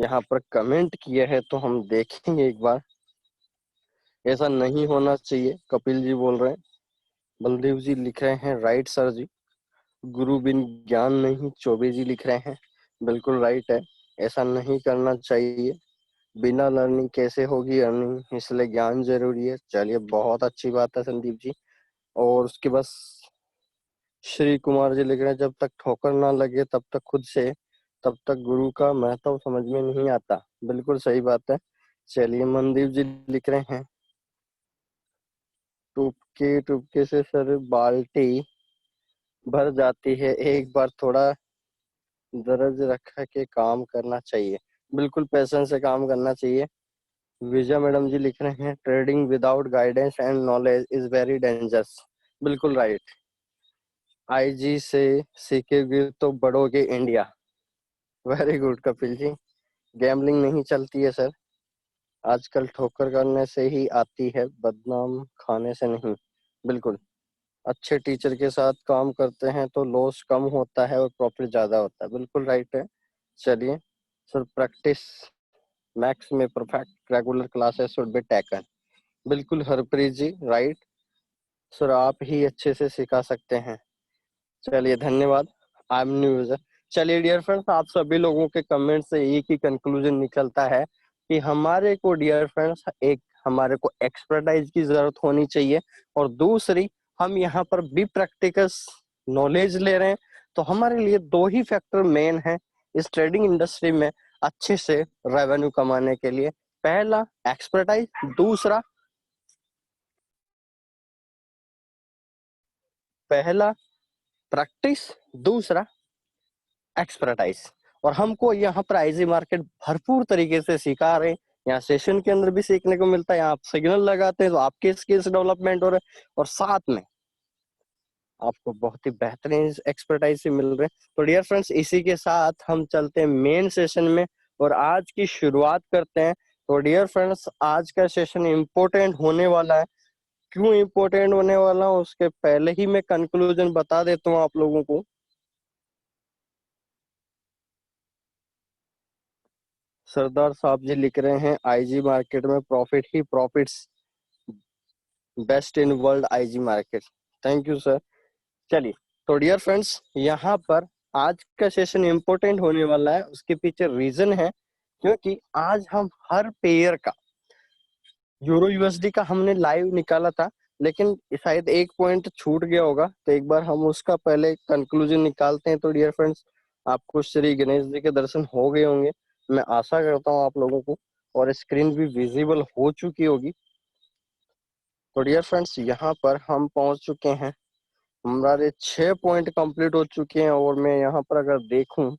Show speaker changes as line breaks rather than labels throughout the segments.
यहाँ पर कमेंट किए हैं तो हम देखेंगे एक बार। ऐसा नहीं होना चाहिए, कपिल जी बोल रहे हैं। बलदेव जी लिख रहे हैं राइट सर जी। गुरु बिन ज्ञान नहीं, चौबे जी लिख रहे हैं बिल्कुल राइट है। ऐसा नहीं करना चाहिए। बिना लर्निंग कैसे होगी अर्निंग, इसलिए ज्ञान जरूरी है। चलिए बहुत अच्छी बात है संदीप जी। और उसके बाद श्री कुमार जी लिख रहे हैं जब तक ठोकर ना लगे तब तक खुद से, तब तक गुरु का महत्व समझ में नहीं आता। बिल्कुल सही बात है। चलिए मनदीप जी लिख रहे हैं टुपके टुपके से सर बाल्टी भर जाती है, एक बार थोड़ा धैर्य रखा के काम करना चाहिए। बिल्कुल पैशन से काम करना चाहिए। विजय मैडम जी लिख रहे हैं trading without guidance and knowledge is very dangerous. बिल्कुल राइट। आईजी से सीखेंगे तो बढ़ोगे India. Very good Kapil ji. Gambling नहीं चलती है सर, आजकल ठोकर करने से ही आती है, बदनाम खाने से नहीं। बिल्कुल। अच्छे टीचर के साथ काम करते हैं तो लॉस कम होता है और प्रॉफिट ज्यादा होता है। बिल्कुल राइट है। चलिए सर प्रैक्टिस मैक्स में perfect regular classes should be taken. बिल्कुल हरप्रीत जी राइट। सर आप ही अच्छे से सिखा सकते हैं। चलिए धन्यवाद। I am new user. चलिए डियर फ्रेंड्स, आप सभी लोगों के कमेंट से एक ही कंक्लूजन निकलता है कि हमारे को डियर फ्रेंड्स एक हमारे को एक्सपर्टाइज की जरूरत होनी चाहिए, और दूसरी हम यहाँ पर भी प्रैक्टिकल नॉलेज ले रहे हैं। तो हमारे लिए दो ही फैक्टर मेन है इस ट्रेडिंग इंडस्ट्री में अच्छे से रेवेन्यू कमाने के लिए। पहला एक्सपर्टाइज, दूसरा पहला प्रैक्टिस, दूसरा एक्सपर्टाइज। और हमको यहाँ पर आईजी मार्केट भरपूर तरीके से सिखा रहे हैं। यहाँ सेशन के अंदर भी सीखने को मिलता है, यहाँ आप सिग्नल लगाते हैं तो आपके स्किल्स डेवलपमेंट हो रहे हैं, और साथ में आपको बहुत ही बेहतरीन एक्सपर्टाइज मिल रहे हैं। तो डियर फ्रेंड्स, इसी के साथ हम चलते हैं मेन सेशन में और आज की शुरुआत करते हैं। तो डियर फ्रेंड्स, आज का सेशन इम्पोर्टेंट होने वाला है। क्यों इम्पोर्टेंट होने वाला है उसके पहले ही मैं कंक्लूजन बता देता हूँ आप लोगों को। सरदार साहब जी लिख रहे हैं आईजी मार्केट में profit he profits, best in world IG market. Thank you sir. चलिए तो डियर फ्रेंड्स, यहाँ पर आज का सेशन इम्पोर्टेंट होने वाला है। उसके पीछे रीजन है क्योंकि आज हम हर पेयर का यूरो यूएसडी का हमने लाइव निकाला था, लेकिन शायद एक पॉइंट छूट गया होगा, तो एक बार हम उसका पहले कंक्लूजन निकालते हैं। तो डियर फ्रेंड्स, आपको श्री गणेश जी के दर्शन हो गए होंगे, मैं आशा करता हूँ आप लोगों को, और स्क्रीन भी विजिबल हो चुकी होगी। तो डियर फ्रेंड्स, यहाँ पर हम पहुंच चुके हैं, हमारे 6 पॉइंट कंप्लीट हो चुके हैं। और मैं यहाँ पर अगर देखूं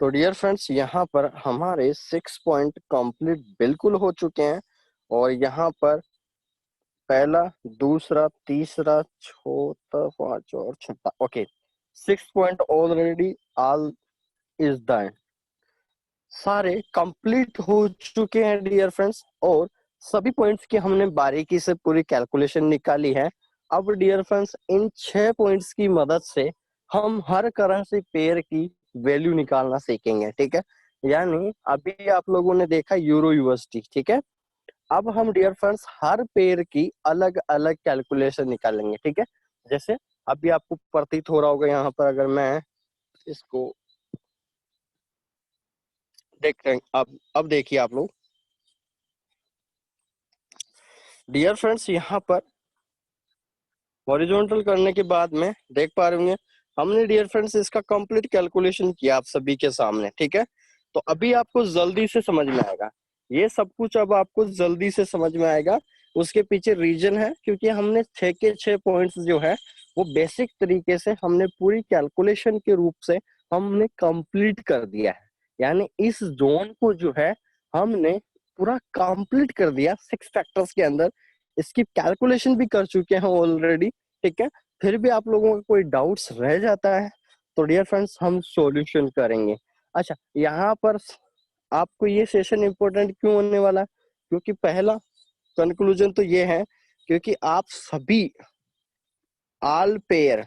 तो डियर फ्रेंड्स, यहाँ पर हमारे 6 पॉइंट कंप्लीट बिल्कुल हो चुके हैं। और यहाँ पर पहला, दूसरा, तीसरा, चौथा, पांचवा और छठा, okay 6 point already all is done, सारे कंप्लीट हो चुके हैं डियर फ्रेंड्स। और सभी पॉइंट्स की हमने बारीकी से पूरी कैलकुलेशन निकाली है। अब डियर फ्रेंड्स, इन 6 पॉइंट्स की मदद से हम हर करेंसी पेयर की वैल्यू निकालना सीखेंगे, ठीक है। यानी अभी आप लोगों ने देखा यूरो यूएसडी, ठीक है। अब हम डियर फ्रेंड्स हर पेयर की अलग अलग कैलकुलेशन निकालेंगे, ठीक है। जैसे अभी आपको प्रतीत हो रहा होगा, यहाँ पर अगर मैं इसको देख रहे हैं, अब देखिए आप लोग डियर फ्रेंड्स, यहाँ पर हॉरिजॉन्टल करने के बाद में देख पा रहे होंगे हमने डियर फ्रेंड्स इसका कंप्लीट कैलकुलेशन किया आप सभी के सामने, ठीक है। तो अभी आपको जल्दी से समझ में आएगा ये सब कुछ, अब आपको जल्दी से समझ में आएगा। उसके पीछे रीजन है क्योंकि हमने 6 के 6 पॉइंट्स जो है वो बेसिक तरीके से हमने पूरी कैलकुलेशन के रूप से हमने कंप्लीट कर दिया है। यानी इस जोन को जो है हमने पूरा कंप्लीट कर दिया 6 फैक्टर्स के अंदर। इसकी कैलकुलेशन भी कर चुके हैं ऑलरेडी, ठीक है। फिर भी आप लोगों का कोई डाउट्स रह जाता है तो डियर फ्रेंड्स हम सॉल्यूशन करेंगे। अच्छा, यहाँ पर आपको ये सेशन इंपॉर्टेंट क्यों होने वाला है? क्योंकि पहला कंक्लूजन तो ये है क्योंकि आप सभी ऑल पेयर,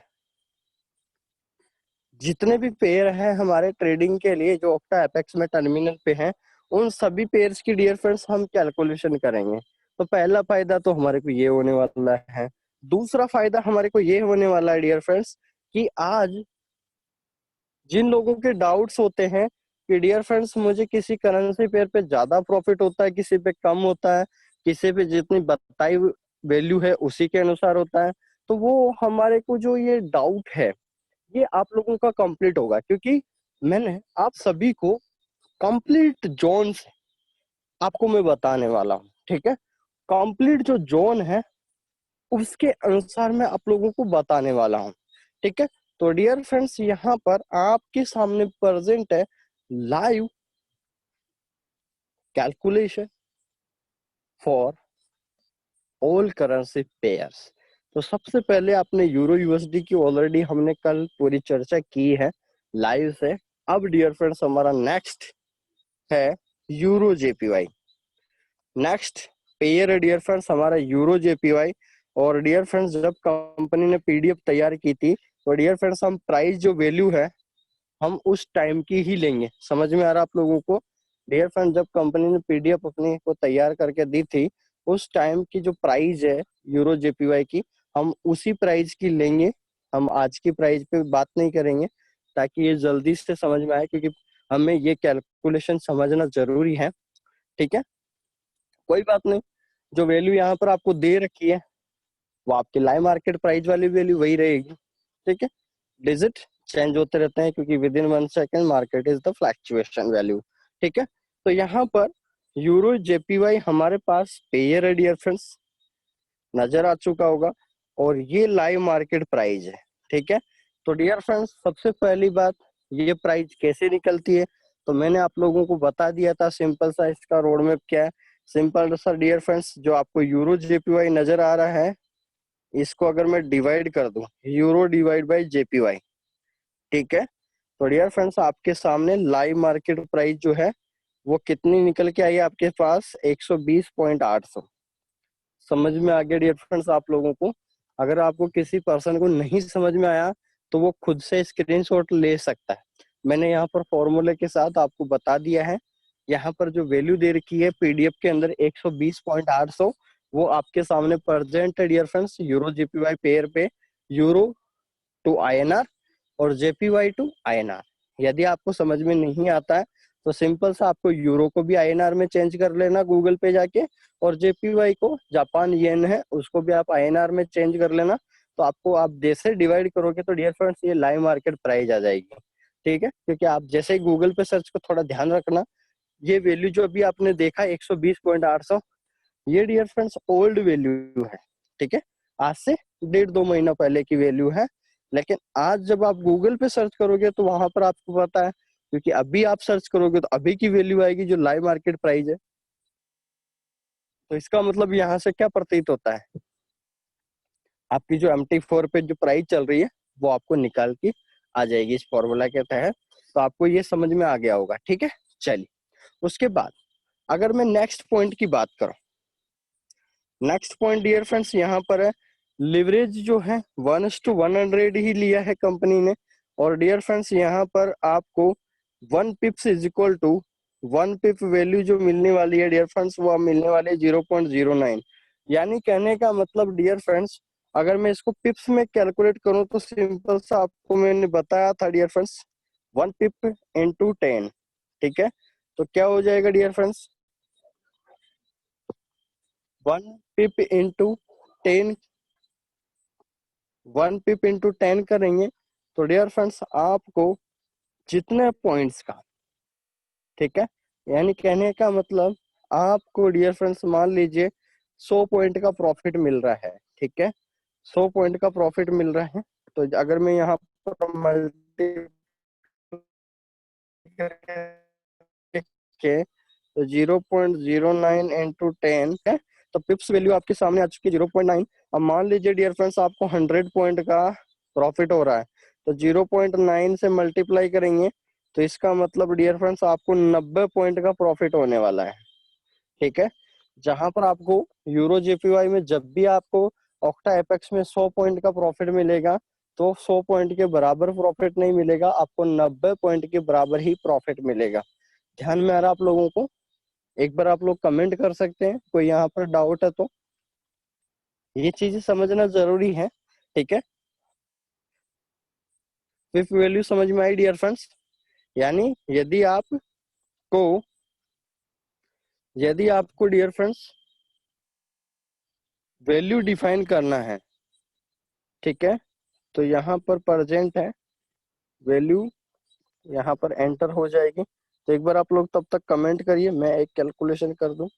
जितने भी पेयर हैं हमारे ट्रेडिंग के लिए जो ऑक्टा एपेक्स में टर्मिनल पे हैं, उन सभी पेयर्स की डियर फ्रेंड्स हम कैलकुलेशन करेंगे। तो पहला फायदा तो हमारे को ये होने वाला है। दूसरा फायदा हमारे को ये होने वाला है डियर फ्रेंड्स कि आज जिन लोगों के डाउट्स होते हैं कि डियर फ्रेंड्स मुझे किसी करेंसी पेयर पे ज्यादा प्रॉफिट होता है, किसी पे कम होता है, किसी पे जितनी बताई वैल्यू है उसी के अनुसार होता है, तो वो हमारे को जो ये डाउट है ये आप लोगों का कंप्लीट होगा, क्योंकि मैंने आप सभी को कंप्लीट जोन्स आपको मैं बताने वाला हूँ। ठीक है, कंप्लीट जो जोन है उसके अनुसार मैं आप लोगों को बताने वाला हूँ। ठीक है, तो डियर फ्रेंड्स यहाँ पर आपके सामने प्रेजेंट है live calculation for all currency pairs. तो सबसे पहले आपने यूरो यूएसडी की ऑलरेडी हमने कल पूरी चर्चा की है लाइव से। अब डियर फ्रेंड्स हमारा नेक्स्ट है यूरो जेपीवाई। नेक्स्ट पेयर है डियर फ्रेंड्स हमारा यूरो जेपीवाई। और डियर फ्रेंड्स जब कंपनी ने पीडीएफ तैयार की थी तो डियर फ्रेंड्स हम प्राइस जो वैल्यू है हम उस टाइम की ही लेंगे। समझ में आ रहा आप लोगों को? डियर फ्रेंड जब कंपनी ने पीडीएफ अपनी को तैयार करके दी थी उस टाइम की जो प्राइस है यूरो जेपीवाई की हम उसी प्राइस की लेंगे। हम आज की प्राइस पे बात नहीं करेंगे ताकि ये जल्दी से समझ में आए, क्योंकि हमें ये कैलकुलेशन समझना जरूरी है। ठीक है, कोई बात नहीं, जो वैल्यू यहाँ पर आपको दे रखी है वो आपकी लाइव मार्केट प्राइस वाली वैल्यू वही रहेगी। ठीक है, डिजिट चेंज होते रहते हैं क्योंकि with in 1 second market is the fluctuation value. ठीक है, तो यहाँ पर यूरो जेपीवाई हमारे पास पेयर है डियर फ्रेंड्स, नजर आ चुका होगा, और ये लाइव मार्केट प्राइस है। ठीक है, तो डियर फ्रेंड्स सबसे पहली बात ये प्राइस कैसे निकलती है तो मैंने आप लोगों को बता दिया था। सिंपल सा इसका रोड मैप क्या है, सिंपल सा डियर फ्रेंड्स, जो आपको यूरो जेपीवाई नजर आ रहा है इसको अगर मैं डिवाइड कर दूं यूरो डिवाइड बाई जेपीवाई, ठीक है, तो डियर फ्रेंड्स आपके सामने लाइव मार्केट प्राइस जो है वो कितनी निकल के आई है आपके पास 120.800। समझ में आ गया डियर फ्रेंड्स आप लोगों को? अगर आपको किसी पर्सन को नहीं समझ में आया तो वो खुद से स्क्रीनशॉट ले सकता है। मैंने यहाँ पर फॉर्मूले के साथ आपको बता दिया है। यहाँ पर जो वैल्यू दे रखी है पीडीएफ के अंदर 120.800 वो आपके सामने प्रेजेंट है डियर फ्रेंड्स यूरो जीपीवाई पेयर पे, यूरो टू आईएनआर और जेपीवाई टू आईएनआर। यदि आपको समझ में नहीं आता है तो सिंपल सा आपको यूरो को भी आईएनआर में चेंज कर लेना गूगल पे जाके, और जेपीवाई को जापान येन है उसको भी आप आईएनआर में चेंज कर लेना। तो आपको आप जैसे डिवाइड करोगे तो डियर फ्रेंड्स ये लाइव मार्केट प्राइस आ जाएगी। ठीक है, क्योंकि आप जैसे ही गूगल पे सर्च को थोड़ा ध्यान रखना, ये वैल्यू जो अभी आपने देखा 120.800 ये डियर फ्रेंड्स ओल्ड वैल्यू है। ठीक है, आज से 1.5-2 महीना पहले की वैल्यू है। लेकिन आज जब आप गूगल पे सर्च करोगे तो वहां पर आपको पता है, क्योंकि अभी आप सर्च करोगे तो अभी की वैल्यू आएगी जो लाइव मार्केट प्राइस है। तो इसका मतलब यहाँ से क्या प्रतीत होता है, आपकी जो MT4 पे जो प्राइस चल रही है वो आपको निकाल के आ जाएगी इस फॉर्मूला के तहत। तो आपको ये समझ में आ गया होगा। ठीक है, चलिए उसके बाद अगर मैं नेक्स्ट पॉइंट की बात करूं, नेक्स्ट पॉइंट डियर फ्रेंड्स यहाँ पर है लिवरेज जो है 1:100 ही लिया है कंपनी ने। और डियर फ्रेंड्स यहाँ पर आपको 1 pips is equal to 1 pip value जो मिलने वाली है डियर फ्रेंड्स वो मिलने वाली है 0.09। यानी कहने का मतलब डियर फ्रेंड्स अगर मैं इसको पिप्स में कैलकुलेट करूं तो सिंपल सा आपको मैंने बताया था डियर फ्रेंड्स 1 पिप इंटू 10। ठीक है, तो क्या हो जाएगा डियर फ्रेंड्स 1 पिप इंटू 10, 1 पिप इंटू 10 करेंगे तो डियर फ्रेंड्स आपको जितने पॉइंट्स का, ठीक है, यानी कहने का मतलब आपको डियर फ्रेंड्स मान लीजिए 100 पॉइंट का प्रॉफिट मिल रहा है। ठीक है, 100 पॉइंट का प्रॉफिट मिल रहा है तो अगर मैं यहाँ पर मल्टी के तो 0.09 इंटू 10 है तो पिप्स वैल्यू आपके सामने आ चुकी है 0.9। अब मान लीजिए डियर फ्रेंड्स आपको 100 पॉइंट का प्रॉफिट हो रहा है तो 0.9 से मल्टीप्लाई करेंगे तो इसका मतलब डियर फ्रेंड्स आपको 90 पॉइंट का प्रॉफिट होने वाला है। ठीक है, जहां पर आपको यूरो जेपीवाई में जब भी आपको ऑक्टा एपेक्स में 100 पॉइंट का प्रॉफिट मिलेगा, तो 100 पॉइंट के बराबर प्रॉफिट नहीं मिलेगा आपको, 90 पॉइंट के बराबर ही प्रॉफिट मिलेगा। ध्यान में आ रहा आप लोगों को? एक बार आप लोग कमेंट कर सकते हैं कोई यहाँ पर डाउट है तो। ये चीजें समझना जरूरी है, ठीक है। फिफ्थ वैल्यू समझ में आई डियर फ्रेंड्स? यानी यदि आपको डियर फ्रेंड्स वैल्यू डिफाइन करना है, ठीक है, तो यहाँ पर प्रेजेंट है वैल्यू, यहाँ पर एंटर हो जाएगी। तो एक बार आप लोग तब तक कमेंट करिए, मैं एक कैलकुलेशन कर दूं।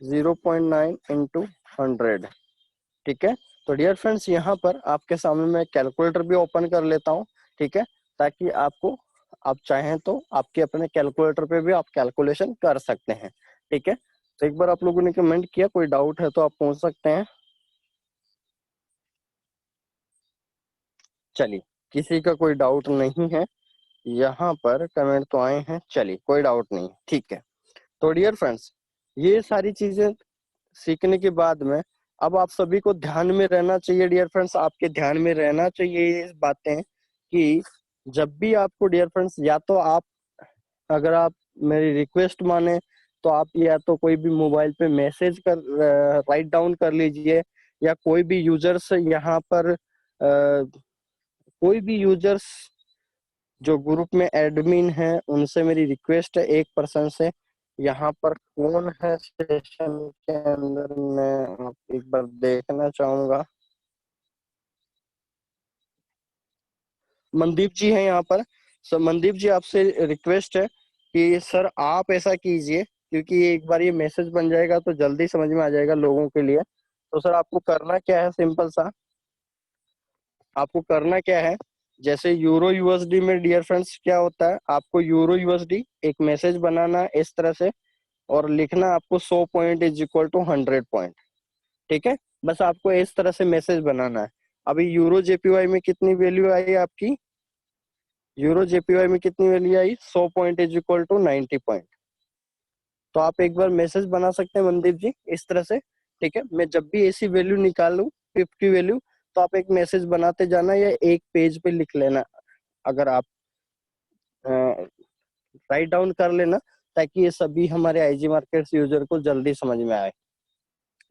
0.9 इंटू 100, ठीक है। तो डियर फ्रेंड्स यहाँ पर आपके सामने मैं कैलकुलेटर भी ओपन कर लेता हूँ, ठीक है, ताकि आपको, आप चाहें तो आपके अपने कैलकुलेटर पे भी आप कैलकुलेशन कर सकते हैं, ठीक है। तो एक बार आप लोगों ने कमेंट किया, कोई डाउट है तो आप पूछ सकते हैं। चलिए, किसी का कोई डाउट नहीं है, यहाँ पर कमेंट तो आए हैं, चलिए कोई डाउट नहीं, ठीक है। तो डियर फ्रेंड्स, ये सारी चीजें सीखने के बाद में अब आप सभी को ध्यान में रहना चाहिए डियर फ्रेंड्स, आपके ध्यान में रहना चाहिए ये बातें कि जब भी आपको डियर फ्रेंड्स, या तो आप, अगर आप मेरी रिक्वेस्ट माने तो आप या तो कोई भी मोबाइल पे मैसेज कर राइट डाउन कर लीजिए, या कोई भी यूजर्स यहाँ पर कोई भी यूजर्स जो ग्रुप में एडमिन है उनसे मेरी रिक्वेस्ट है, एक पर्सन से। यहाँ पर कौन है सेशन के अंदर, मैं आप एक बार देखना चाहूंगा। मनदीप जी हैं यहाँ पर। सर मनदीप जी, आपसे रिक्वेस्ट है कि सर आप ऐसा कीजिए, क्योंकि एक बार ये मैसेज बन जाएगा तो जल्दी समझ में आ जाएगा लोगों के लिए। तो सर आपको करना क्या है, सिंपल सा आपको करना क्या है, जैसे यूरो यूएसडी में डियर फ्रेंड्स क्या होता है, आपको यूरो यूएसडी एक मैसेज बनाना है इस तरह से, और लिखना आपको 100 point is equal to 100 point, ठीक है। बस आपको इस तरह से मैसेज बनाना है। अभी यूरो जेपीवाई में कितनी वैल्यू आई आपकी, यूरो जेपीवाई में कितनी वैल्यू आई, 100 point is equal to 90 point. तो आप एक बार मैसेज बना सकते हैं मनदीप जी इस तरह से, ठीक है। मैं जब भी ऐसी वैल्यू निकालूं, 50 वैल्यू, तो आप एक मैसेज बनाते जाना या एक पेज पे लिख लेना, अगर आप राइट डाउन कर लेना, ताकि ये सभी हमारे आईजी मार्केट्स यूजर को जल्दी समझ में आए,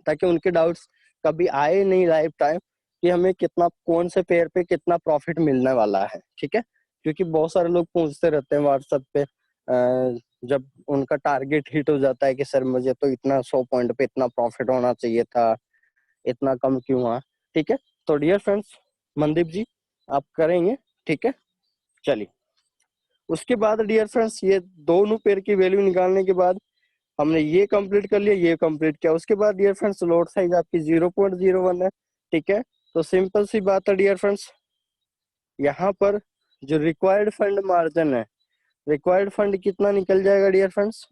ताकि उनके डाउट्स कभी आए नहीं लाइफ टाइम कि हमें कितना, कौन से पेयर पे कितना प्रॉफिट मिलने वाला है, ठीक है। क्योंकि बहुत सारे लोग पूछते रहते हैं व्हाट्सएप पे, जब उनका टारगेट हिट हो जाता है कि सर मुझे तो इतना 100 पॉइंट पे इतना प्रॉफिट होना चाहिए था, इतना कम क्यों हुआ, ठीक है। तो डियर फ्रेंड्स, मनदीप जी आप करेंगे, ठीक है। चलिए, उसके बाद डियर फ्रेंड्स, ये दोनों पेयर की वैल्यू निकालने के बाद हमने ये कंप्लीट कर लिया, ये कंप्लीट किया। उसके बाद डियर फ्रेंड्स लोड साइज आपकी 0.01 है, ठीक है। तो सिंपल सी बात है डियर फ्रेंड्स, यहाँ पर जो रिक्वायर्ड फंड मार्जिन है, रिक्वायर्ड फंड कितना निकल जाएगा डियर फ्रेंड्स,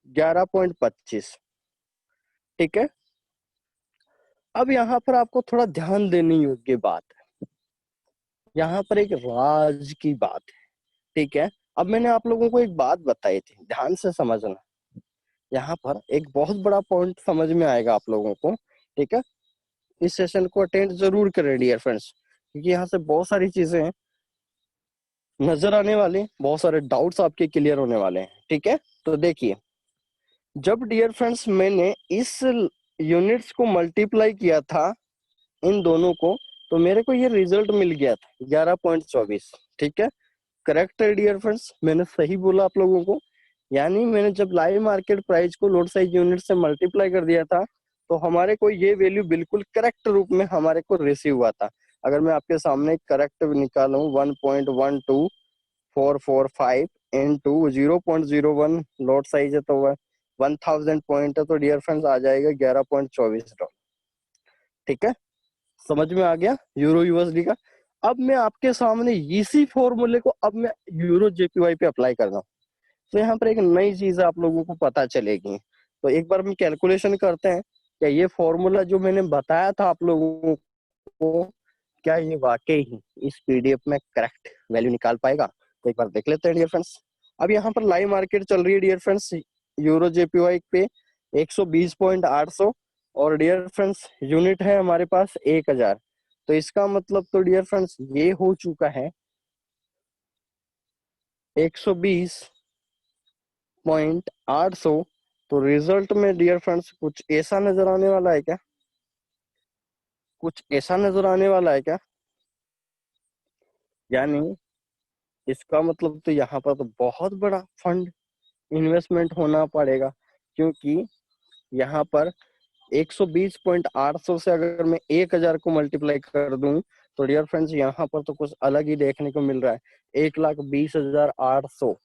11.25, ठीक है। अब यहाँ पर आपको थोड़ा ध्यान देने योग्य बात है, यहाँ पर एक राज की बात है, ठीक है। अब मैंने आप लोगों को एक बात बताई थी, ध्यान से समझना, यहाँ पर एक बहुत बड़ा पॉइंट समझ में आएगा आप लोगों को, ठीक है। इस सेशन को अटेंड जरूर करें डियर फ्रेंड्स, क्योंकि यहाँ से बहुत सारी चीजें नजर आने वाले, बहुत सारे डाउट्स आपके क्लियर होने वाले हैं, ठीक है। तो देखिए, जब डियर फ्रेंड्स मैंने इस यूनिट्स को मल्टीप्लाई किया था इन दोनों को, तो मेरे को ये रिजल्ट मिल गया था 11.24, ठीक है। करेक्ट है डियर फ्रेंड्स, मैंने सही बोला आप लोगों को। यानी मैंने जब लाइव मार्केट प्राइस को लोड साइज यूनिट से मल्टीप्लाई कर दिया था, तो हमारे को ये वैल्यू बिल्कुल करेक्ट रूप में हमारे को रिसीव हुआ था। अगर मैं आपके सामने करेक्ट निकालूं, 1.12445 इंटू 0.01 लोड साइज है, तो 1000 पॉइंट है, तो डियर फ्रेंड्स आ जाएगा $11.24, ठीक है। समझ में आ गया यूरो यूएसडी का। अब मैं आपके सामने इसी फॉर्मूले को अब मैं यूरो जेपीवाई पे अप्लाई कर रहा हूँ, तो यहाँ पर एक नई चीज आप लोगों को पता चलेगी। तो एक बार हम कैलकुलेशन करते हैं, क्या ये फॉर्मूला जो मैंने बताया था आप लोगों को, क्या ये वाकई ही इस पीडीएफ में करेक्ट वैल्यू निकाल पाएगा? तो एक बार देख लेते हैं डियर फ्रेंड्स। अब यहाँ पर लाइव मार्केट चल रही है डियर फ्रेंड्स, यूरो जेपीवाई पे 120.800, और डियर फ्रेंड्स यूनिट है हमारे पास 1000। तो इसका मतलब तो डियर फ्रेंड्स ये हो चुका है 120.800। तो रिजल्ट में डियर फ्रेंड्स कुछ ऐसा नजर आने वाला है क्या? कुछ ऐसा नजर आने वाला है क्या? यानी इसका मतलब तो यहाँ पर तो बहुत बड़ा फंड इन्वेस्टमेंट होना पड़ेगा, क्योंकि यहाँ पर 120.800 से अगर मैं 1000 को मल्टीप्लाई कर दूं तो डियर फ्रेंड्स यहाँ पर तो कुछ अलग ही देखने को मिल रहा है। 1,20,800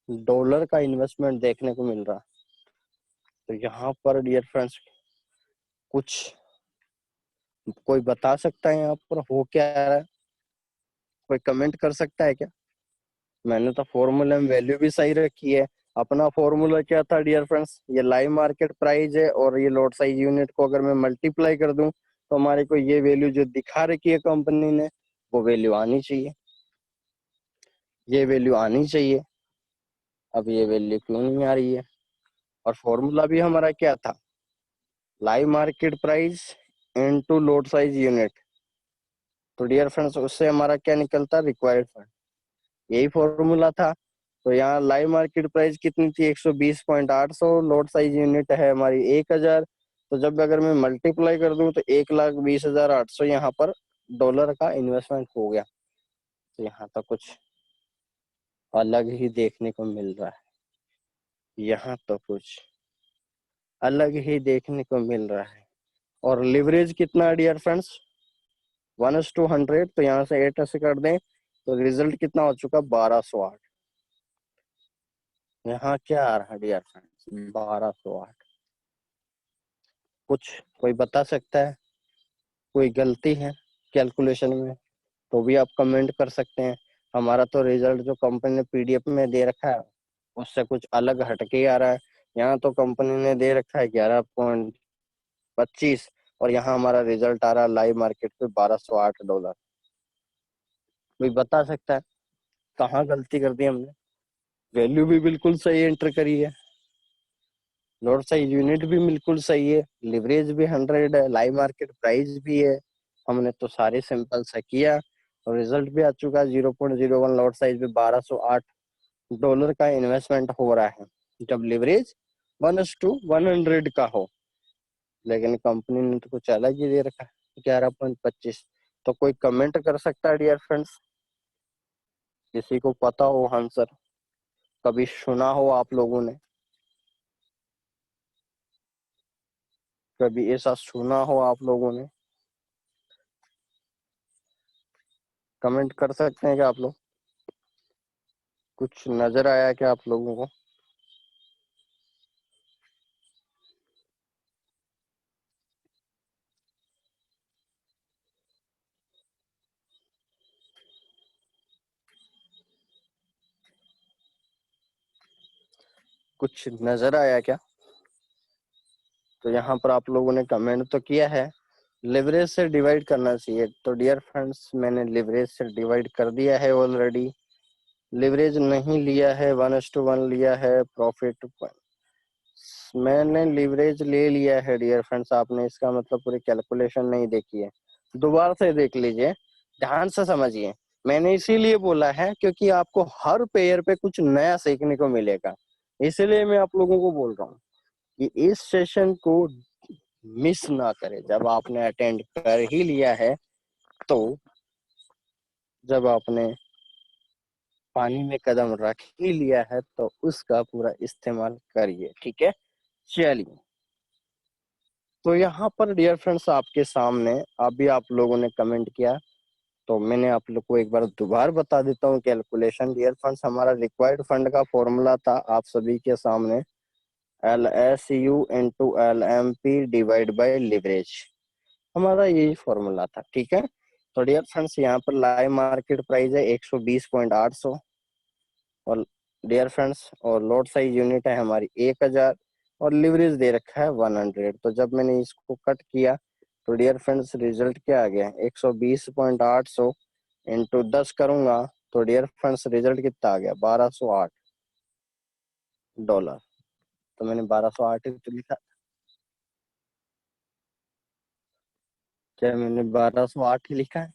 डॉलर का इन्वेस्टमेंट देखने को मिल रहा है। तो यहाँ पर डियर फ्रेंड्स कुछ कोई बता सकता है यहाँ पर हो क्या रहा है? कोई कमेंट कर सकता है क्या? मैंने तो फॉर्मूला में वैल्यू भी सही रखी है। अपना फॉर्मूला क्या था डियर फ्रेंड्स? ये लाइव मार्केट प्राइस है और ये लॉट साइज यूनिट को अगर मैं मल्टीप्लाई कर दूं तो हमारे को ये वैल्यू जो दिखा रखी है कंपनी ने वो वैल्यू आनी चाहिए, ये वैल्यू आनी चाहिए। अब ये वैल्यू क्यों नहीं आ रही है? और फॉर्मूला भी हमारा क्या था? Live market price into lot size unit. तो डियर फ्रेंड्स उससे हमारा क्या निकलता? Required fund. यही फॉर्मूला था। तो यहाँ लाइव मार्केट प्राइस कितनी थी? 120.800। लॉट साइज यूनिट है हमारी 1000। तो जब अगर मैं मल्टीप्लाई कर दूं तो 1,20,800 यहाँ पर डॉलर का इन्वेस्टमेंट हो गया। तो यहाँ तो कुछ अलग ही देखने को मिल रहा है। यहाँ तो कुछ अलग ही देखने को मिल रहा है। और लिवरेज कितना डियर फ्रेंड्स? 1:100। तो यहाँ से 8 से कर दें तो रिजल्ट कितना हो चुका? 1208। यहाँ क्या आ रहा है डियर फ्रेंड्स? 1208। कुछ कोई बता सकता है? कोई गलती है कैलकुलेशन में तो भी आप कमेंट कर सकते हैं। हमारा तो रिजल्ट जो कंपनी ने पीडीएफ में दे रखा है उससे कुछ अलग हटके ही आ रहा है। यहाँ तो कंपनी ने दे रखा है 11.25 और यहाँ हमारा रिजल्ट आ रहा है लाइव मार्केट पे 1208 डॉलर। कोई बता सकता है कहाँ गलती कर दी हमने? वैल्यू भी बिल्कुल सही एंटर करी है, लॉट साइज यूनिट भी बिल्कुल सही है, लिवरेज भी 100 है, लाइव मार्केट प्राइस भी है। हमने तो सारे सिंपल सा किया और रिजल्ट भी आ चुका है 0.01। लॉट साइज पे 1208 डॉलर का इन्वेस्टमेंट हो रहा है जब लिवरेज 1:100 का हो। लेकिन कंपनी ने तो कुछ अलग ही दे रखा है 11.25। तो कोई कमेंट कर सकता है डियर फ्रेंड्स? किसी को पता हो आंसर? कभी सुना हो आप लोगों ने? कभी ऐसा सुना हो आप लोगों ने? कमेंट कर सकते हैं क्या आप लोग? कुछ नजर आया क्या आप लोगों को? कुछ नजर आया क्या? तो यहाँ पर आप लोगों ने कमेंट तो किया है लिवरेज से डिवाइड करना चाहिए। तो डियर फ्रेंड्स मैंने लिवरेज से डिवाइड कर दिया है ऑलरेडी। लिवरेज नहीं लिया है, 1:1 लिया है प्रॉफिट। मैंने लिवरेज ले लिया है डियर फ्रेंड्स। आपने इसका मतलब पूरी कैलकुलेशन नहीं देखी है, दोबारा से देख लीजिए, ध्यान से समझिए। मैंने इसीलिए बोला है क्योंकि आपको हर पेयर पे कुछ नया सीखने को मिलेगा। इसलिए मैं आप लोगों को बोल रहा हूँ कि इस सेशन को मिस ना करें। जब आपने अटेंड कर ही लिया है तो जब आपने पानी में कदम रख ही लिया है तो उसका पूरा इस्तेमाल करिए, ठीक है? चलिए, तो यहाँ पर डियर फ्रेंड्स आपके सामने अभी आप लोगों ने कमेंट किया तो मैंने आप लोग को एक बार दोबारा बता देता हूँ कैलकुलेशन। डियर फ्रेंड्स हमारा रिक्वायर्ड फंड का फॉर्मूला था आप सभी के सामने, LSU × LMP divide by leverage. हमारा यही फॉर्मूला था, ठीक है? तो डियर फ्रेंड्स यहाँ पर लाइव मार्केट प्राइस है 120.800 और डियर फ्रेंड्स और लॉट साइज यूनिट है हमारी 1000 और लिवरेज दे रखा है 100। तो जब मैंने इसको कट किया तो डियर फ्रेंड्स रिजल्ट क्या आ गया? 120.800 इंटू 10 करूंगा तो डियर फ्रेंड्स रिजल्ट कितना आ गया? 1208 डॉलर। तो मैंने 1208 तो लिखा। क्या मैंने 1208 ही लिखा है?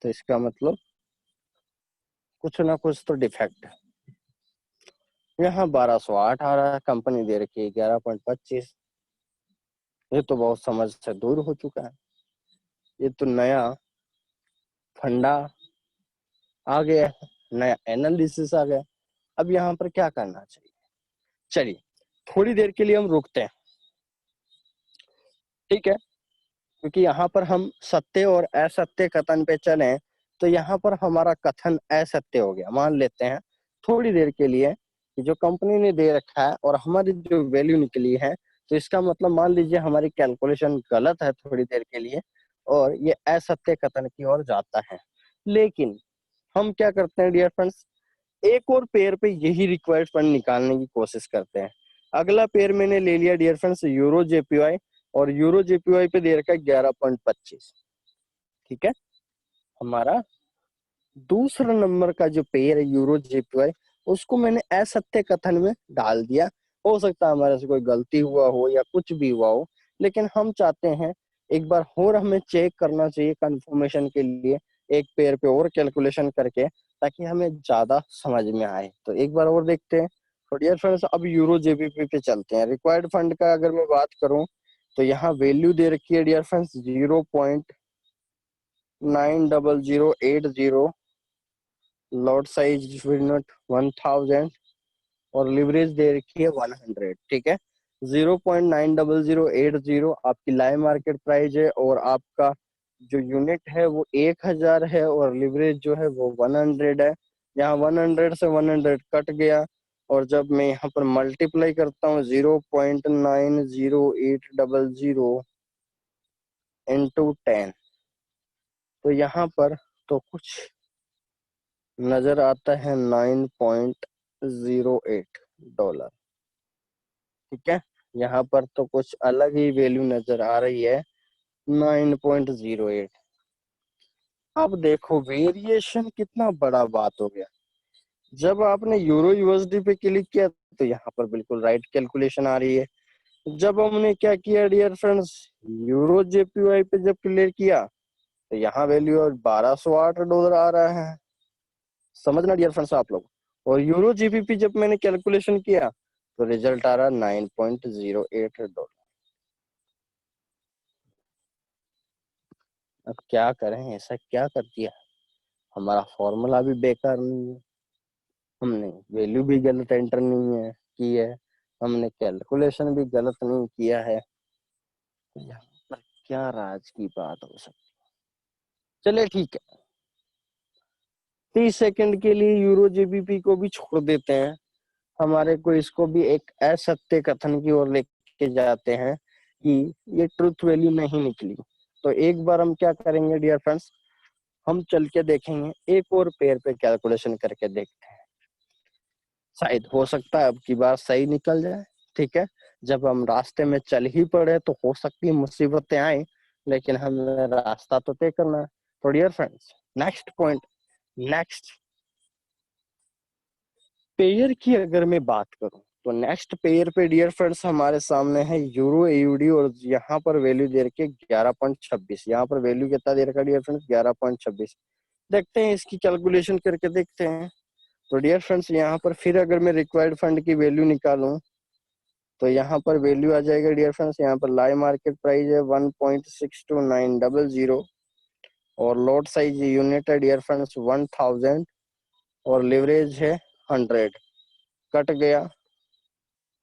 तो इसका मतलब कुछ ना कुछ तो डिफेक्ट है। यहाँ 1208 आ रहा है, कंपनी दे रखी है 11.25। ये तो बहुत समझ से दूर हो चुका है। ये तो नया फंडा आ गया है, नया एनालिसिस आ गया। अब यहाँ पर क्या करना चाहिए? चलिए थोड़ी देर के लिए हम रुकते हैं, ठीक है? क्योंकि यहाँ पर हम सत्य और असत्य कथन पे चले तो यहाँ पर हमारा कथन असत्य हो गया। मान लेते हैं थोड़ी देर के लिए कि जो कंपनी ने दे रखा है और हमारी जो वैल्यू निकली है, तो इसका मतलब मान लीजिए हमारी कैलकुलेशन गलत है थोड़ी देर के लिए और ये असत्य कथन की ओर जाता है। लेकिन हम क्या करते हैं डियर फ्रेंड्स, एक और पेयर पे यही रिक्वायर्ड फंड निकालने की कोशिश करते हैं। अगला पेयर मैंने ले लिया डियर फ्रेंड्स यूरो जेपीवाई, और यूरो जेपीवाई पे दे रखा है 11.25। ठीक है, हमारा दूसरा नंबर का जो पेयर है यूरो जेपीवाई, उसको मैंने असत्य कथन में डाल दिया। हो सकता है हमारे से कोई गलती हुआ हो या कुछ भी हुआ हो, लेकिन हम चाहते हैं एक बार और हमें चेक करना चाहिए कंफर्मेशन के लिए, एक पेयर पे और कैलकुलेशन करके, ताकि हमें ज्यादा समझ में आए। तो एक बार और देखते हैं। तो डियर फ्रेंड्स अब यूरो जेबीपी पे चलते हैं। रिक्वायर्ड फंड का अगर मैं बात करूं तो यहाँ वैल्यू दे रखी है dear friends 0.90080, lot size unit 1000 और लिवरेज दे रखी है 100। ठीक है, 0.90080 आपकी लाइव मार्केट प्राइस है और आपका जो यूनिट है वो 1000 है और लिवरेज जो है वो 100 है। यहाँ 100 से 100 कट गया और जब मैं यहाँ पर मल्टीप्लाई करता हूँ 0.90800 इंटू 10, तो यहाँ पर तो कुछ नजर आता है $9.08। ठीक है, यहाँ पर तो कुछ अलग ही वैल्यू नजर आ रही है 9.08। अब देखो वेरिएशन कितना बड़ा बात हो गया। जब आपने यूरो यूएसडी पे क्लिक किया तो यहाँ पर बिल्कुल राइट कैलकुलेशन आ रही है। जब हमने क्या किया डियर फ्रेंड्स, यूरो जेपीवाई पे जब क्लिक किया तो यहाँ वैल्यू और $1208 आ रहा है। समझना डियर फ्रेंड्स आप लोग। और यूरो जीबीपी जब मैंने कैलकुलेशन किया तो रिजल्ट आ रहा 9.08। अब क्या करें, ऐसा क्या कर दिया? हमारा फॉर्मूला भी बेकार नहीं है, हमने वैल्यू भी गलत एंटर नहीं है की है, हमने कैलकुलेशन भी गलत नहीं किया है। तो यहाँ पर क्या राज की बात हो सकती? चलिए ठीक है, 30 सेकंड के लिए यूरो जेबीपी को भी छोड़ देते हैं। हमारे को इसको भी एक असत्य कथन की ओर लेके जाते हैं कि ये ट्रुथ वैल्यू नहीं निकली। तो एक बार हम क्या करेंगे डियर फ्रेंड्स, हम चल के देखेंगे, एक और पेयर पे कैलकुलेशन करके देखते हैं, शायद हो सकता है अब की बार सही निकल जाए। ठीक है, जब हम रास्ते में चल ही पड़े तो हो सकती है मुसीबतें आए, लेकिन हमें रास्ता तो तय करना है। तो dear friends next point, next pair की अगर मैं बात करूं तो नेक्स्ट पेयर पे डियर फ्रेंड्स हमारे सामने है यूरो एयूडी, और यहाँ पर वैल्यू दे रखी है 11.26। यहाँ पर वैल्यू कितना दे रखा है डियर फ्रेंड्स, 11.26। देखते हैं इसकी कैलकुलेशन करके देखते हैं। तो डियर फ्रेंड्स यहाँ पर फिर अगर मैं रिक्वायर्ड फंड की वैल्यू निकालूं तो यहाँ पर वैल्यू आ जाएगा डियर फ्रेंड्स, यहाँ पर लाइव मार्केट प्राइस है 1.62900 और लॉट साइज यूनिट है डियर फ्रेंड्स 1000 और लिवरेज है 100। कट गया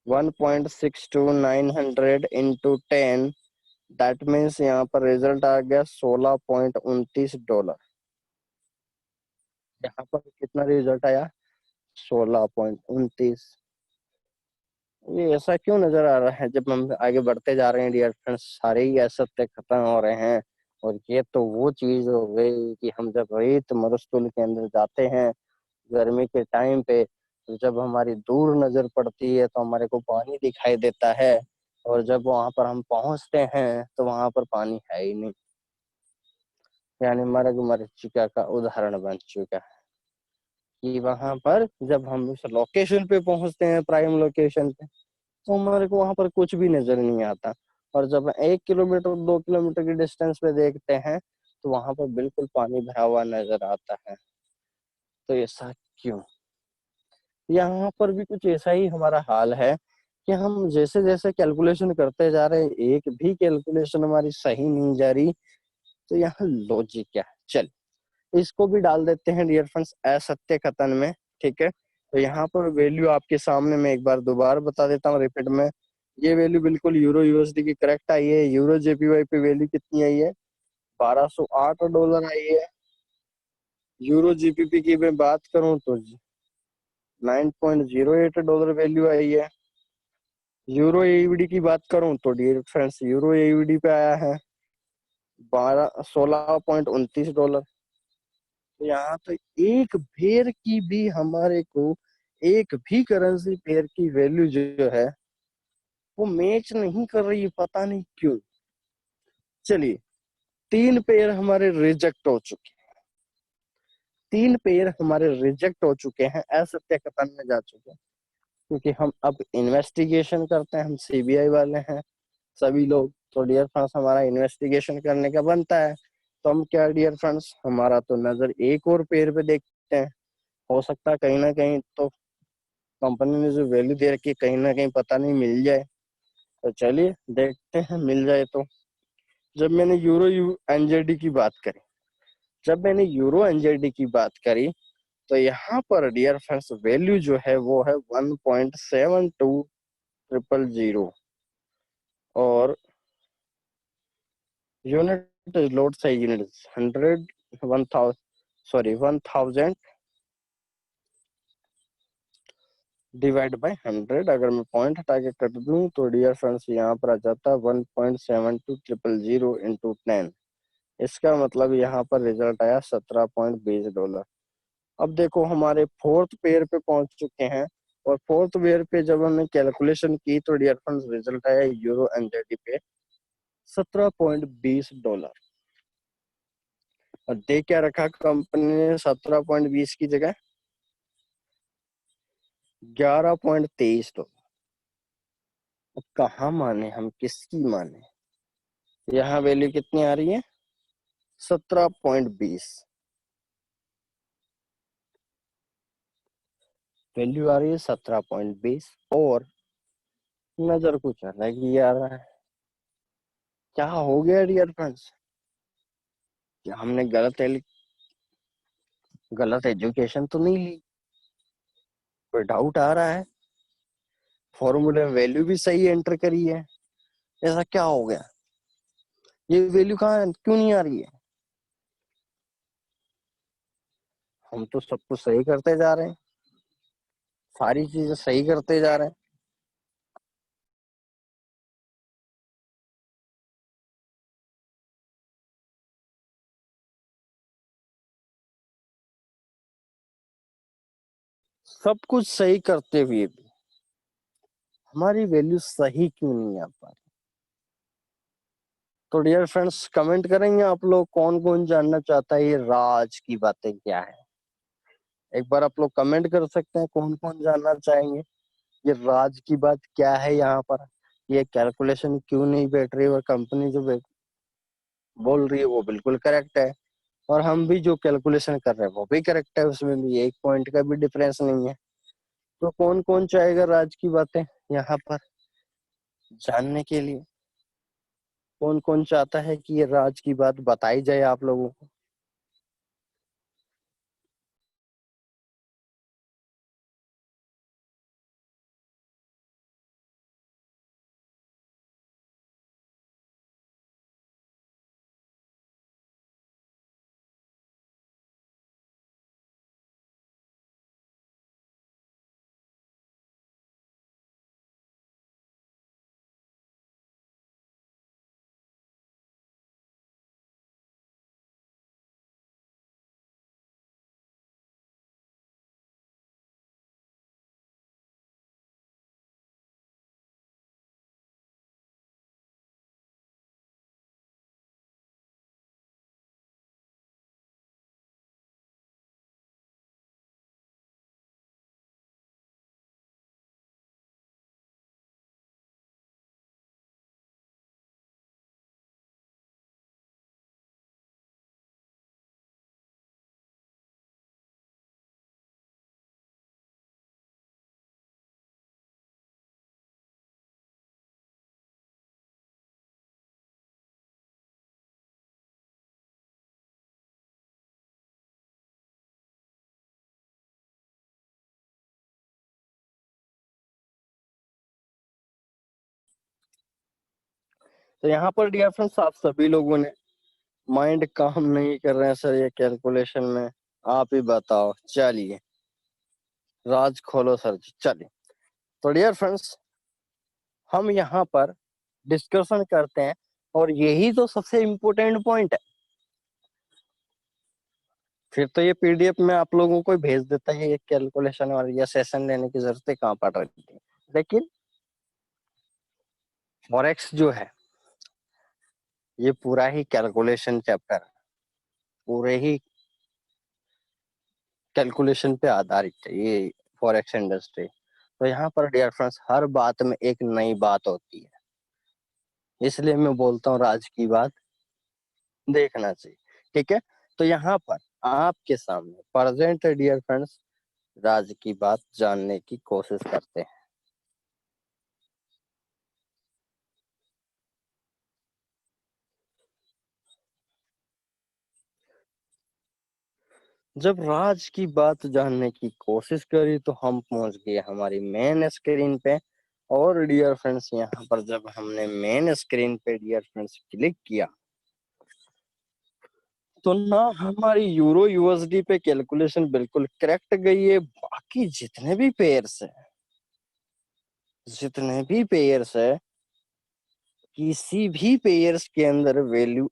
1.62900 इंटू 10, दैट मीन्स यहाँ पर रिजल्ट आ गया $16.29। यहाँ पर कितना रिजल्ट आया, 16.29। ये ऐसा क्यों नजर आ रहा है? जब हम आगे बढ़ते जा रहे हैं डियर फ्रेंड्स सारे ही असत्य खत्म हो रहे हैं, और ये तो वो चीज हो गई कि हम जब रेत मरुस्थल के अंदर जाते हैं गर्मी के टाइम पे, तो जब हमारी दूर नजर पड़ती है तो हमारे को पानी दिखाई देता है, और जब वहां पर हम पहुंचते हैं तो वहां पर पानी है ही नहीं। यानी मरग मरीचिका का उदाहरण बन चुका है कि वहां पर जब हम उस लोकेशन पे पहुंचते हैं, प्राइम लोकेशन पे, तो हमारे को वहां पर कुछ भी नजर नहीं आता। और जब 1 किलोमीटर 2 किलोमीटर की डिस्टेंस पे देखते हैं तो वहां पर बिल्कुल पानी भरा हुआ नजर आता है। तो ऐसा क्यों? यहाँ पर भी कुछ ऐसा ही हमारा हाल है कि हम जैसे जैसे कैलकुलेशन करते जा रहे हैं, एक भी कैलकुलेशन हमारी सही नहीं जा रही। तो यहाँ लॉजिक क्या है? चल इसको भी डाल देते हैं डियर फ्रेंड्स असत्य कथन में। ठीक है, तो यहाँ पर वैल्यू आपके सामने मैं एक बार दोबारा बता देता हूँ रिपीट में। ये वैल्यू बिल्कुल यूरो यूएसडी की करेक्ट आई है। यूरो जेपीवाई पे वैल्यू कितनी आई है? $1208 आई है। यूरो जीपीपी की मैं बात करूं तो $9.08 वैल्यू आई है। यूरो एईडी की बात करूं तो डियर फ्रेंड्स यूरो एईडी पे आया है 16.29 डॉलर। तो यहाँ तो एक पेयर की भी हमारे को, एक भी करेंसी पेयर की वैल्यू जो है वो मैच नहीं कर रही है, पता नहीं क्यों। चलिए 3 पेयर हमारे रिजेक्ट हो चुके हैं। 3 पेयर हमारे रिजेक्ट हो चुके हैं, असत्य कथन में जा चुके हैं। क्योंकि हम अब इन्वेस्टिगेशन करते हैं, हम सीबीआई वाले हैं सभी लोग। तो डियर फ्रेंड्स हमारा इन्वेस्टिगेशन करने का बनता है। तो हम क्या डियर फ्रेंड्स, हमारा तो नजर एक और पेयर पे देखते हैं। हो सकता है कहीं ना कहीं तो कंपनी ने जो वैल्यू दे रखी है कहीं ना कहीं पता नहीं मिल जाए। तो चलिए देखते हैं मिल जाए तो। जब मैंने यूरो एनजेडी की बात करी, जब मैंने यूरो एनजेडी की बात करी तो यहाँ पर डियर फ्रेंड्स वैल्यू जो है वो है 1.7200। और यूनिट लोड सही यूनिट 100 1000 सॉरी 1000 डिवाइड बाय 100। अगर मैं पॉइंट हटा के कर दूं तो डियर फ्रेंड्स यहाँ पर आ जाता है 1.7200 इंटू 10। इसका मतलब यहाँ पर रिजल्ट आया $17.20। अब देखो हमारे फोर्थ पेयर पे पहुंच चुके हैं। और फोर्थ पेयर पे जब हमने कैलकुलेशन की तो डियर फ्रेंड्स रिजल्ट आया यूरो एनजेडी पे $17.20। और दे क्या रखा कंपनी ने 17.20 की जगह? $11.23। अब कहाँ माने हम, किसकी माने? यहाँ वैल्यू कितनी आ रही है? 17.20 वैल्यू आ रही है 17.20। और नजर कुछ अलग ही आ रहा है। क्या हो गया डियर फ्रेंड्स? क्या हमने गलत एजुकेशन तो नहीं ली? कोई डाउट आ रहा है? फॉर्मूले में वैल्यू भी सही एंटर करी है, ऐसा क्या हो गया? ये वैल्यू कहाँ क्यों नहीं आ रही है? हम तो सब कुछ सही करते जा रहे हैं, सारी चीजें सही करते जा रहे हैं। सब कुछ सही करते हुए भी हमारी वैल्यू सही क्यों नहीं आ पा रही? तो डियर फ्रेंड्स कमेंट करेंगे आप लोग, कौन कौन जानना चाहता है ये राज की बातें क्या है? एक बार आप लोग कमेंट कर सकते हैं कौन कौन जानना चाहेंगे ये राज की बात क्या है यहाँ पर। ये कैलकुलेशन क्यों नहीं बैठ रही, और कंपनी जो बोल रही है वो बिल्कुल करेक्ट है, और हम भी जो कैलकुलेशन कर रहे हैं वो भी करेक्ट है, उसमें भी एक पॉइंट का भी डिफरेंस नहीं है। तो कौन कौन चाहेगा राज की बातें यहाँ पर जानने के लिए? कौन कौन चाहता है कि ये राज की बात बताई जाए आप लोगों को? तो यहाँ पर डियर फ्रेंड्स आप सभी लोगों ने माइंड काम नहीं कर रहे हैं सर ये कैलकुलेशन में, आप ही बताओ। चलिए राज खोलो सर जी। चलिए तो डियर फ्रेंड्स हम यहाँ पर डिस्कशन करते हैं और यही तो सबसे इम्पोर्टेंट पॉइंट है। फिर तो ये पीडीएफ में आप लोगों को भेज देता है ये कैलकुलेशन, और ये सेशन लेने की जरूरत है कहाँ पड़ रही थी। लेकिन फॉरेक्स जो है ये पूरा ही कैलकुलेशन चैप्टर, पूरे ही कैलकुलेशन पे आधारित है ये फॉरेक्स इंडस्ट्री। तो यहाँ पर डियर फ्रेंड्स हर बात में एक नई बात होती है, इसलिए मैं बोलता हूँ राज की बात देखना चाहिए। ठीक है, तो यहाँ पर आपके सामने प्रेजेंट है डियर फ्रेंड्स, राज की बात जानने की कोशिश करते हैं। जब राज की बात जानने की कोशिश करी तो हम पहुंच गए हमारी मेन स्क्रीन पे। और डियर फ्रेंड्स यहाँ पर जब हमने मेन स्क्रीन पे डियर फ्रेंड्स क्लिक किया तो ना हमारी यूरो यूएसडी पे कैलकुलेशन बिल्कुल करेक्ट गई है। बाकी जितने भी पेयर्स है किसी भी पेयर्स के अंदर वैल्यू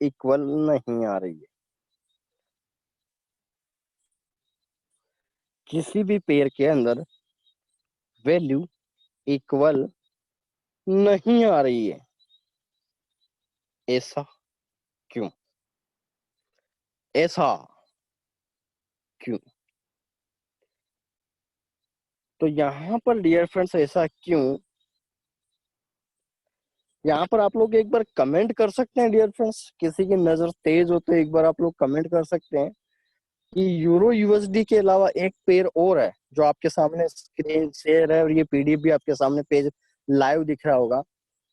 इक्वल नहीं आ रही है। किसी भी पेयर के अंदर वैल्यू इक्वल नहीं आ रही है। ऐसा क्यों? ऐसा क्यों? तो यहाँ पर डियर फ्रेंड्स ऐसा क्यों, यहाँ पर आप लोग एक बार कमेंट कर सकते हैं डियर फ्रेंड्स। किसी की नजर तेज हो तो एक बार आप लोग कमेंट कर सकते हैं कि यूरो यूएसडी के अलावा एक पेयर और है जो आपके सामने स्क्रीन शेयर है और ये पीडीएफ भी आपके सामने पेज लाइव दिख रहा होगा।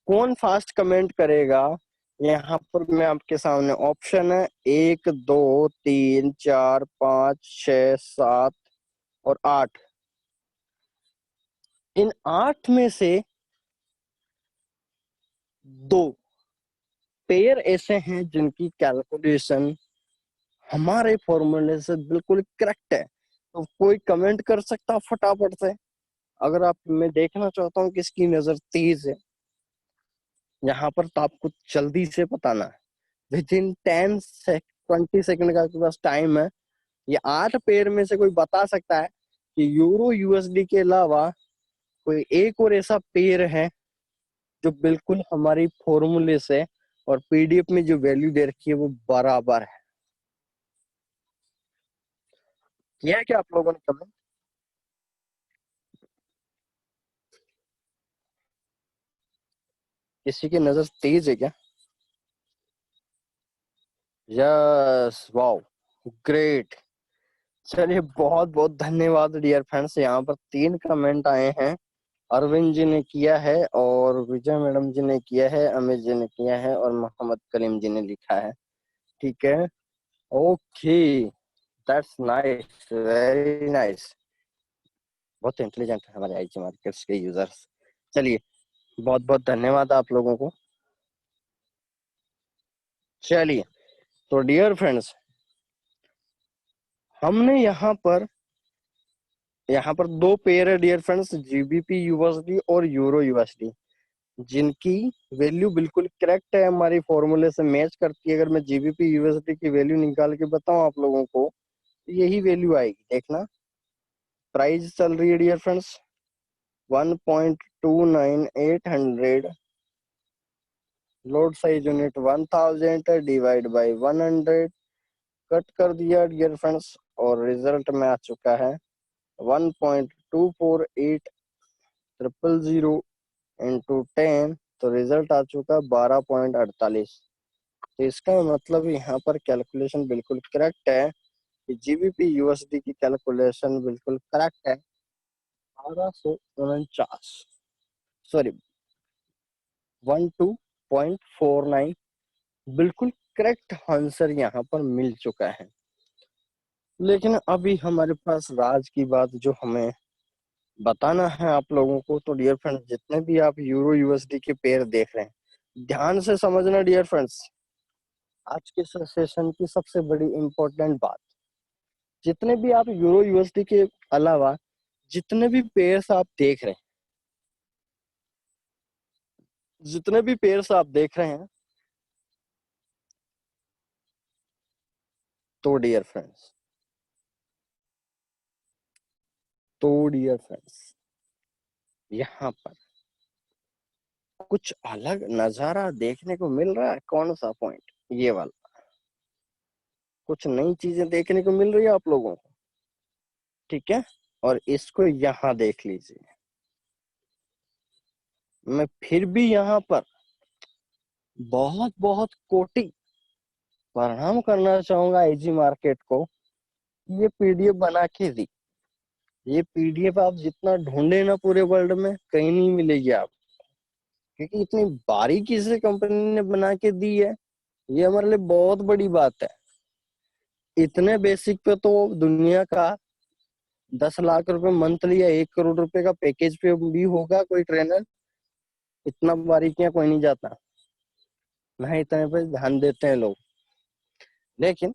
कौन फास्ट कमेंट करेगा? यहाँ पर मैं आपके सामने ऑप्शन है 1 2 3 4 5 6 7 और 8। इन 8 में से 2 पेयर ऐसे हैं जिनकी कैलकुलेशन हमारे फॉर्मूले से बिल्कुल करेक्ट है। तो कोई कमेंट कर सकता फटाफट से। अगर आप, मैं देखना चाहता हूँ किसकी नजर तेज है यहाँ पर, तो आपको जल्दी से बताना है। विद इन 10 से 20 सेकंड का आपके पास टाइम है। ये 8 पेयर में से कोई बता सकता है कि यूरो यूएसडी के अलावा कोई एक और ऐसा पेयर है जो बिल्कुल हमारी फॉर्मूले से और पीडीएफ में जो वैल्यू दे रखी है वो बराबर है। किया है क्या आप लोगों ने कमेंट? किसी की नजर तेज है क्या? Yes, wow, great. चलिए बहुत बहुत धन्यवाद डियर फ्रेंड्स। यहाँ पर 3 कमेंट आए हैं। अरविंद जी ने किया है और विजय मैडम जी ने किया है, अमित जी ने किया है और मोहम्मद कलीम जी ने लिखा है। ठीक है, okay, that's nice, very nice. बहुत इंटेलिजेंट है हमारे आईटी मार्केट्स के यूजर्स। चलिए बहुत बहुत धन्यवाद आप लोगों को। चलिए तो डियर फ्रेंड्स हमने यहाँ पर 2 पेयर है डियर फ्रेंड्स, जीबीपी यूएसडी और यूरो यूएसडी, जिनकी वैल्यू बिल्कुल करेक्ट है, हमारी फॉर्मूले से मैच करती है। अगर मैं जीबीपी यूएसडी की वैल्यू निकाल के बताऊं आप लोगों को तो यही वैल्यू आएगी। देखना प्राइस चल रही है dear friends 1.29800, load size unit 1000 divide by 100, cut कर दिया डियर फ्रेंड्स और रिजल्ट में आ चुका है 1.24800 इंटू 10। तो रिजल्ट आ चुका 12.48। तो इसका मतलब यहाँ पर कैलकुलेशन बिल्कुल करेक्ट है कि जीबीपी यूएसडी की कैलकुलेशन बिल्कुल करेक्ट है। 1249, सॉरी 12.49 बिल्कुल करेक्ट आंसर यहाँ पर मिल चुका है। लेकिन अभी हमारे पास राज की बात जो हमें बताना है आप लोगों को। तो डियर फ्रेंड जितने भी आप यूरो यूएसडी के पेयर देख रहे हैं ध्यान से समझना डियर फ्रेंड्स, आज के सेशन की सबसे बड़ी इंपॉर्टेंट बात, जितने भी आप यूरो यूएसडी के अलावा जितने भी पेयर्स आप देख रहे हैं, जितने भी पेयर्स आप देख रहे हैं, तो डियर फ्रेंड्स, यहाँ पर कुछ अलग नजारा देखने को मिल रहा है। कौन सा पॉइंट? ये वाला। कुछ नई चीजें देखने को मिल रही है आप लोगों को, ठीक है। और इसको यहाँ देख लीजिए। मैं फिर भी यहाँ पर बहुत बहुत कोटि प्रणाम करना चाहूंगा आईजी मार्केट को। ये पीडीएफ बना के दी। ये पीडीएफ आप जितना ढूंढे ना पूरे वर्ल्ड में, कहीं नहीं मिलेगी आप, क्योंकि इतनी बारीकी से कंपनी ने बना के दी है। ये हमारे लिए बहुत बड़ी बात है। इतने बेसिक पे तो दुनिया का 10 लाख रुपए मंथली या 1 करोड़ रुपए का पैकेज पे भी होगा कोई ट्रेनर। इतना बारीकियां कोई नहीं जाता ना, इतने पे ध्यान देते हैं लोग। लेकिन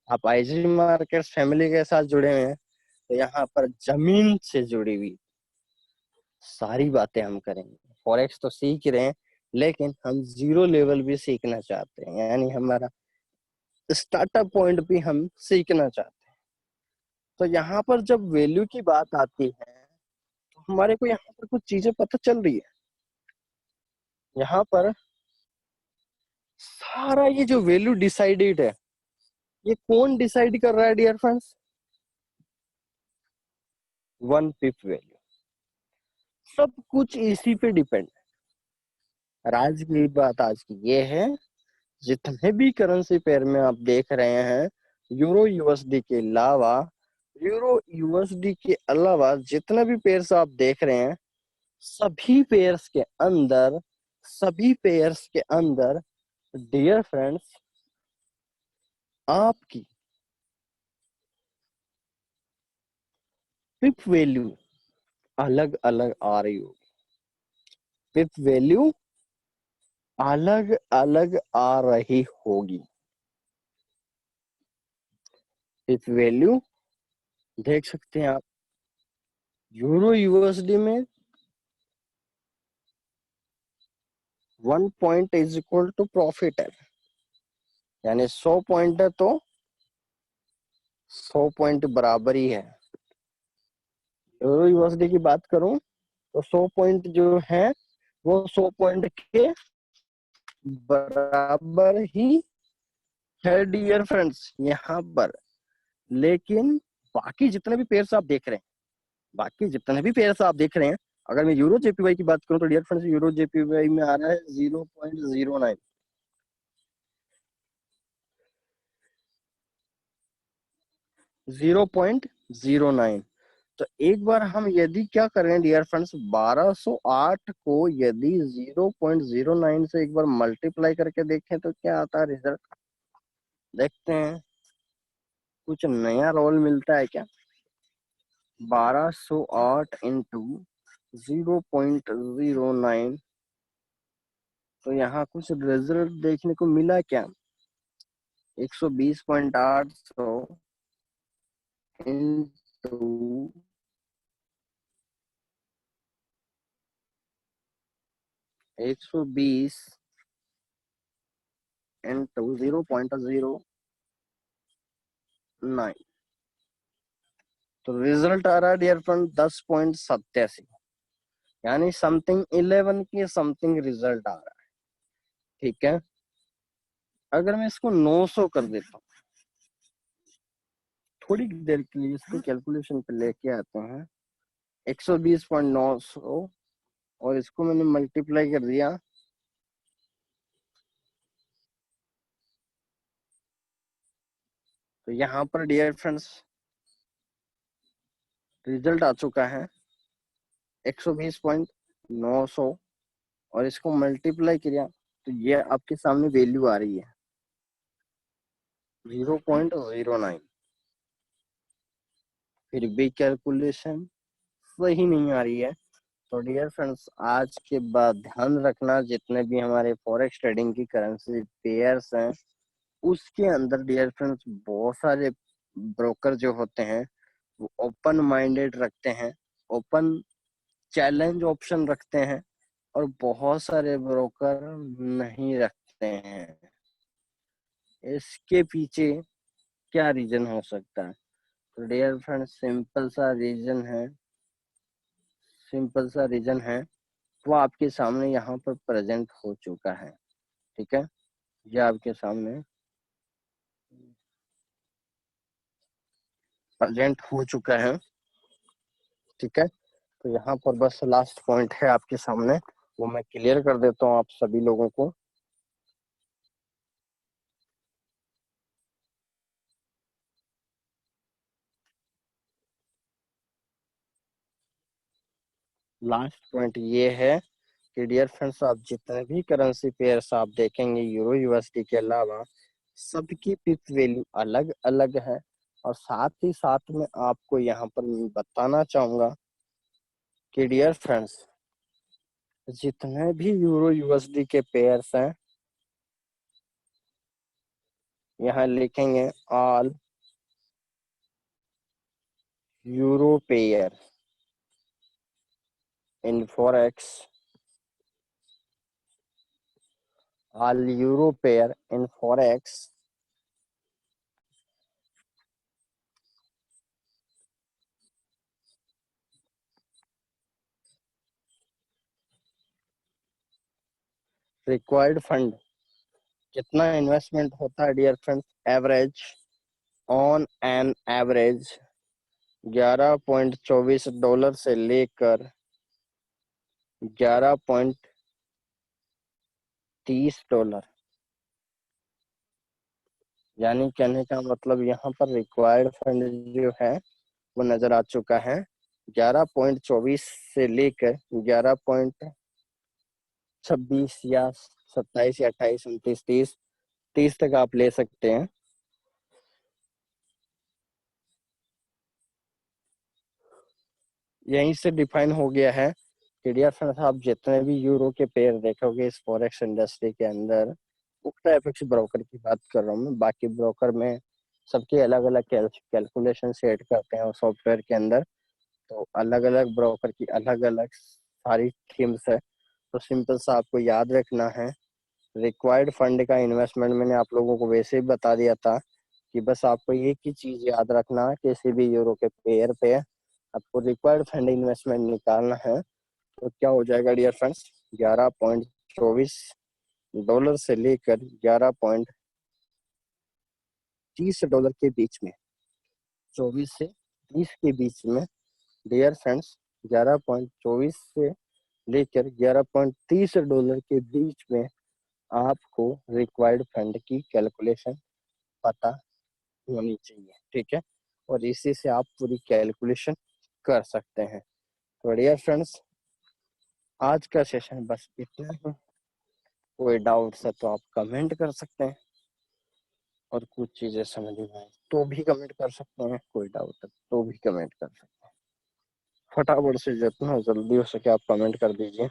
आप आईजी मार्केट फैमिली के साथ जुड़े हुए हैं, तो यहाँ पर जमीन से जुड़ी हुई सारी बातें हम करेंगे। फॉरेक्स तो सीख रहे हैं, लेकिन हम जीरो लेवल भी सीखना चाहते हैं, यानी हमारा स्टार्टअप पॉइंट भी हम सीखना चाहते हैं। तो यहाँ पर जब वैल्यू की बात आती है, तो हमारे को यहाँ पर कुछ चीजें पता चल रही है। यहाँ पर सारा ये जो वैल्यू डिसाइडेड है, ये कौन डिसाइड कर रहा है डियर फ्रेंड्स? 1 pip value. सब कुछ इसी पे डिपेंड है। आज की बात आज की ये है, जितने भी करेंसी पेयर में आप देख रहे हैं, यूरो यूएसडी के अलावा, जितने भी पेयर्स आप देख रहे हैं, सभी पेयर्स के अंदर डियर फ्रेंड्स, आपकी पिप वैल्यू अलग अलग आ रही होगी। पिप वैल्यू अलग अलग आ रही होगी। पिप वैल्यू देख सकते हैं आप। यूरो यूएसडी में 1 point is equal to profit है, यानी 100 पॉइंट है तो 100 पॉइंट बराबर ही है। यूरो यूएसडी की बात करूं तो 100 पॉइंट जो है वो 100 पॉइंट के बराबर ही है डियर फ्रेंड्स यहाँ पर। लेकिन बाकी जितने भी पेयर्स आप देख रहे हैं, अगर मैं यूरो जेपीवाई की बात करूं तो डियर फ्रेंड्स, यूरो जेपीवाई में आ रहा है 0.09। 0.09। तो एक बार हम यदि क्या करें डियर फ्रेंड्स, 1208 को यदि 0.09 से एक बार मल्टीप्लाई करके देखें तो क्या आता है रिजल्ट? देखते हैं, कुछ नया रोल मिलता है क्या? 1208 इंटू 0.09, तो यहाँ कुछ रिजल्ट देखने को मिला क्या? 120.8 इंटू 120 इंटू 0.09, तो रिजल्ट आ रहा है डियर फ्रेंड 10.87, यानी समथिंग 11 की समथिंग रिजल्ट आ रहा है। ठीक है, अगर मैं इसको 900 कर देता हूँ, थोड़ी देर के लिए इसको कैलकुलेशन पे लेके आते हैं। 120.900 और इसको मैंने मल्टीप्लाई कर दिया, तो यहाँ पर डियर फ्रेंड्स रिजल्ट आ चुका है 120.900 और इसको मल्टीप्लाई किया तो ये आपके सामने वैल्यू आ रही है 0.09। फिर भी कैलकुलेशन सही नहीं आ रही है, तो डियर फ्रेंड्स, आज के बाद ध्यान रखना, जितने भी हमारे फॉरेक्स ट्रेडिंग की करेंसी पेयर्स हैं उसके अंदर डियर फ्रेंड्स बहुत सारे ब्रोकर जो होते हैं वो ओपन माइंडेड रखते हैं, ओपन चैलेंज ऑप्शन रखते हैं, और बहुत सारे ब्रोकर नहीं रखते हैं। इसके पीछे क्या रीजन हो सकता है? तो डियर फ्रेंड्स, सिंपल सा रीजन है, वो आपके सामने यहाँ पर प्रेजेंट हो चुका है। ठीक है, ये आपके सामने प्रेजेंट हो चुका है। ठीक है, तो यहाँ पर बस लास्ट पॉइंट है आपके सामने, वो मैं क्लियर कर देता हूँ आप सभी लोगों को। लास्ट पॉइंट ये है कि डियर फ्रेंड्स, आप जितने भी करेंसी पेयर्स आप देखेंगे यूरो यूएसडी के अलावा, सबकी पिप वैल्यू अलग अलग है। और साथ ही साथ में आपको यहाँ पर मैं बताना चाहूंगा कि डियर फ्रेंड्स, जितने भी यूरो यूएसडी के पेयर्स हैं, यहाँ लिखेंगे all euro pair in forex, all euro pair in forex required fund कितना इन्वेस्टमेंट होता है dear friends? Average, on an average $11.24 से लेकर $11.30। यानी कहने का मतलब यहाँ पर रिक्वायर्ड फंड जो है वो नजर आ चुका है। 11.24 से लेकर 11.26 या 27 या 28, 29, 30 तक आप ले सकते हैं। यहीं से डिफाइन हो गया है कि डियर फ्रेंड्स, आप जितने भी यूरो के पेयर देखोगे इस फॉरेक्स इंडस्ट्री के अंदर, उक्ता एफएक्स ब्रोकर की बात कर रहा हूँ मैं, बाकी ब्रोकर में सबके अलग अलग कैलकुलेशन सेट करते हैं सॉफ्टवेयर के अंदर। तो अलग अलग ब्रोकर की अलग अलग सारी थीम्स है। तो सिंपल सा आपको याद रखना है, रिक्वायर्ड फंड का इन्वेस्टमेंट मैंने आप लोगों को वैसे ही बता दिया था कि बस आपको एक ही चीज याद रखना है, किसी भी यूरो के पेयर पे आपको रिक्वायर्ड फंड इन्वेस्टमेंट निकालना है। तो क्या हो जाएगा डियर फ्रेंड्स, $11.24 से लेकर $11.30 के बीच में, 24 से 30 के बीच में डियर फ्रेंड्स, 11.24 से लेकर $11.30 के बीच में आपको रिक्वायर्ड फंड की कैलकुलेशन पता होनी चाहिए। ठीक है, और इसी से आप पूरी कैलकुलेशन कर सकते हैं। तो डियर फ्रेंड्स, आज का सेशन बस इतना ही। कोई डाउट्स है तो आप कमेंट कर सकते हैं, और कुछ चीजें समझ में आए तो भी कमेंट कर सकते हैं, कोई डाउट है तो भी कमेंट कर सकते हैं। फटाफट से जितना जल्दी हो सके आप कमेंट कर दीजिए।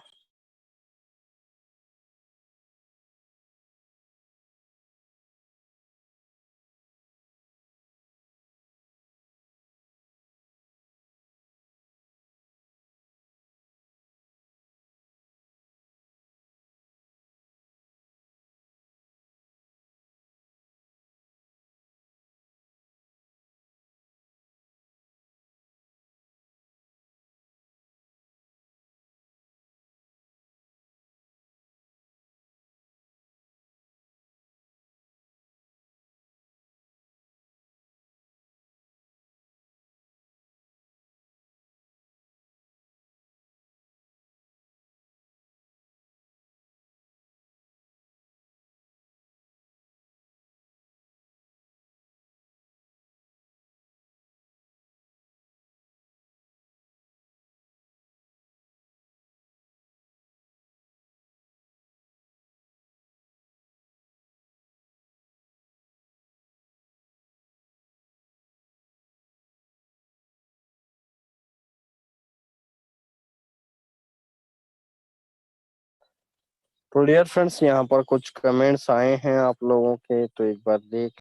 तो डियर फ्रेंड्स, यहाँ पर कुछ कमेंट्स आए हैं आप लोगों के, तो एक बार देख